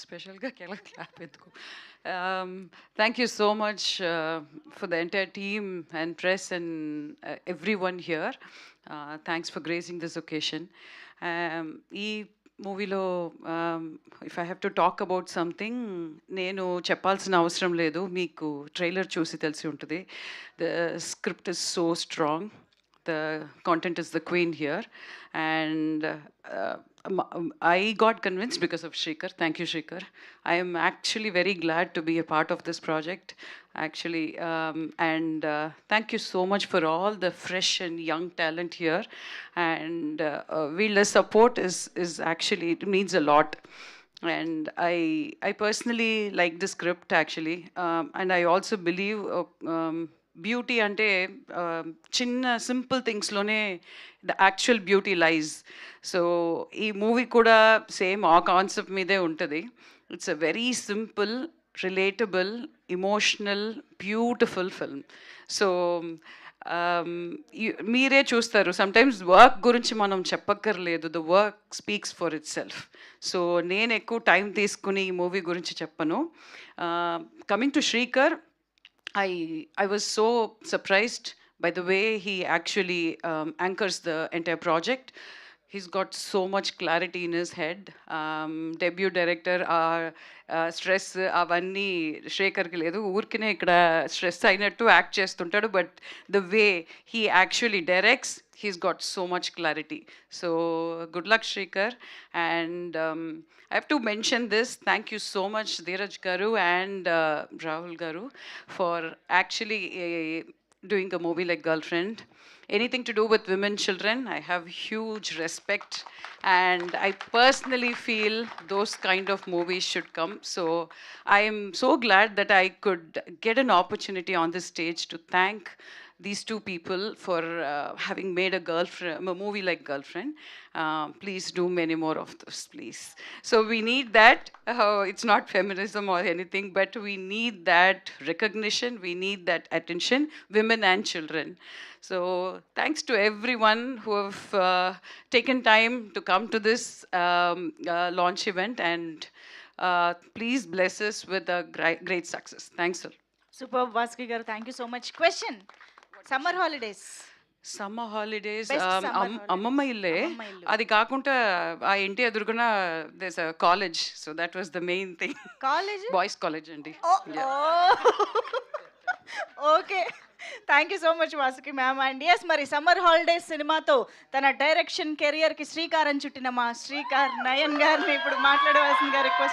స్పెషల్గా ఎలా క్లాప్ ఎందుకు. Thank you so much for the entire team and press and everyone here. Thanks for gracing this occasion. ఈ మూవీలో if I have to talk about something, నేను చెప్పాల్సిన అవసరం లేదు, మీకు ట్రైలర్ చూసి తెలిసి ఉంటుంది. The script is so strong, the content is the queen here, and I got convinced because of Shrikar. Thank you, Shrikar. I am actually very glad to be a part of this project, actually, and thank you so much for all the fresh and young talent here, and the support is actually, it means a lot. And I personally like the script actually, and I also believe beauty అంటే చిన్న simple థింగ్స్లోనే the actual beauty lies. So ఈ movie కూడా same ఆ concept మీదే ఉంటుంది. It's a very simple, relatable, emotional, beautiful film. So మీరే చూస్తారు, సమ్టైమ్స్ వర్క్ గురించి మనం చెప్పక్కర్లేదు, the work speaks for itself. So నేను ఎక్కువ టైం తీసుకుని ఈ మూవీ గురించి చెప్పను. Coming to Srikar, I was so surprised by the way he actually anchors the entire project. He's got so much clarity in his head. Debut director, stress avanni Shekharki ledu, urkine ikkada stress ainattu act chestuntadu, but the way he actually directs, he's got so much clarity. So good luck, Shrikar. And I have to mention this. Thank you so much, Dheeraj Garu and Rahul Garu, for actually doing a movie like Girlfriend. Anything to do with women, children, I have huge respect, and I personally feel those kind of movies should come. So I am so glad that I could get an opportunity on this stage to thank these two people for having made a movie like Girlfriend. Please do many more of those, please. So we need that. It's not feminism or anything, but we need that recognition, we need that attention, women and children. So thanks to everyone who have taken time to come to this launch event, and please bless us with a great success. Thanks, sir. Super, Vaski garu, thank you so much. Question: summer holidays. Summer holidays Best summer holidays. అమ్మమ్మ ఇల్లే. అమ్మమ్మ ఇల్లు. అది కాకుండా ఆ ఇంటి ఎదురుగున దేస్ college, so that was the main thing. College? Boys college అండి. Okay, thank you so much Vasuki ma'am. And yes, మరి సమ్మర్ హాలిడేస్ సినిమాతో తన డైరెక్షన్ కెరియర్కి శ్రీకారం చుట్టిన మా శ్రీకార్ నయన్ గారిని ఇప్పుడు మాట్లాడవలసిందిగా రిక్వెస్ట్